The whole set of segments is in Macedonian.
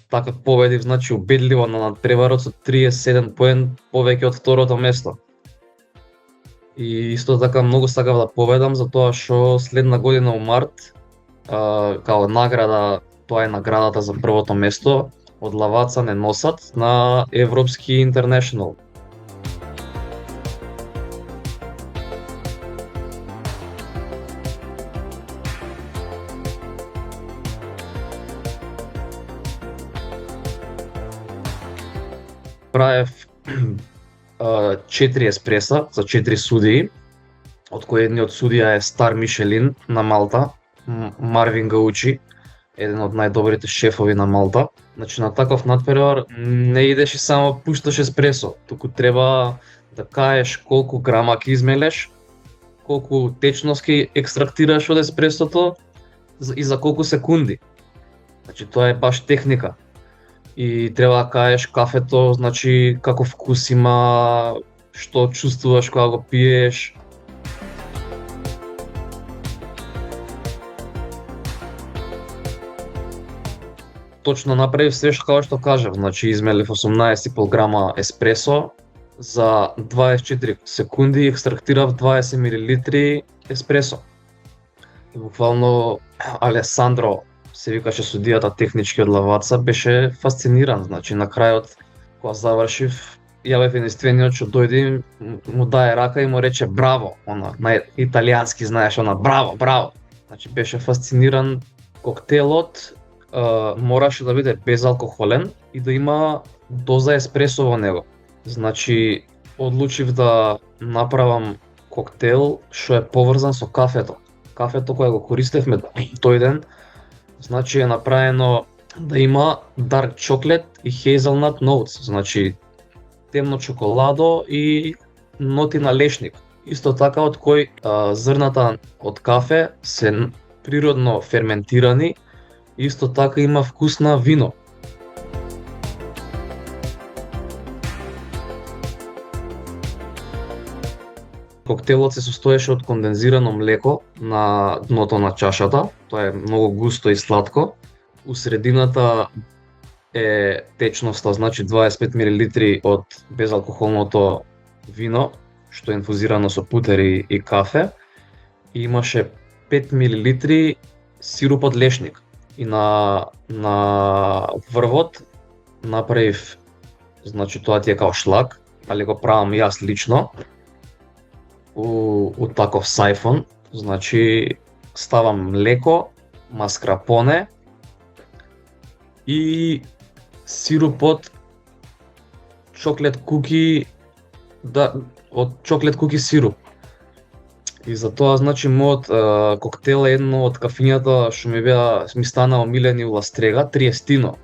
така победив, значи убедливо на надпреварот со 37 поен повеќе од второто место. И исто така многу сакав да победам затоа што следна година во март као награда, тоа е наградата за првото место, од лаваца не носат на Европски Интернешнл. Правев 4 еспреса за 4 судии, од кои едниот судија е стар Мишелин на Малта, Марвин Гаучи, еден од најдобрите шефови на Малта. Значи на таков надпревар не идеш и само пушташ еспресо, туку треба да кажеш колку грама ќе измелеш, колку течност ќе екстрактираш од еспресото и за колку секунди. Значи тоа е баш техника. И треба да кажеш кафето, значи како вкус има, што чувствуваш кога го пиеш. Точно направив се како што кажав, значи измелив 18,5 грама еспресо, за 24 секунди екстрактирав 20 мл еспресо. И буквално Алесандро, се викаше судијата технички од лаваца, беше фасциниран, значи на крајот кога завршив, ја бев единствениот што дојде му даде рака и му рече браво, она на италијански знаеш, она браво, браво. Значи беше фасциниран. Коктелот мораше да биде безалкохолен и да има доза еспресо во него. Значи одлучив да направам коктел што е поврзан со кафето. Кафето кое го користевме тој ден, значи е направено да има dark chocolate и hazelnut notes, значи темно чоколадо и ноти на лешник. Исто така од кој зрната од кафе се природно ферментирани, исто така има вкус на вино. Коктелот се состоеше од кондензирано млеко на дното на чашата, тоа е многу густо и сладко. У средината е течноста, значи 25 мл од безалкохолното вино, што е инфузирано со путери и кафе. И имаше 5 мл сируп од лешник. И на врвот направив, значи тоа ти е као шлак, али го правам јас лично, у таков сајфон, значи ставам млеко, маскарпоне и сируп од чоклет куки, од чоклет куки сируп. И затоа, значи, мојот коктел е едно од кафињата што ми стана омилени у Ластрега, Триестино.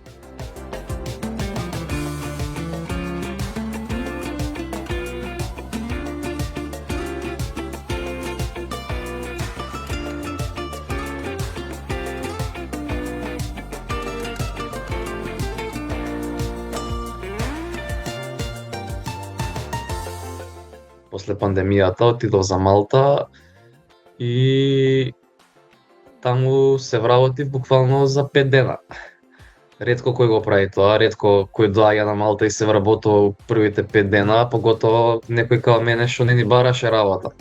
После пандемијата отидов за Малта и таму се вработив буквално за 5 дена. Ретко кој го прави тоа, ретко кој доаѓа на Малта и се вработува првите 5 дена, поготово некој као мене што не ни бараше работа.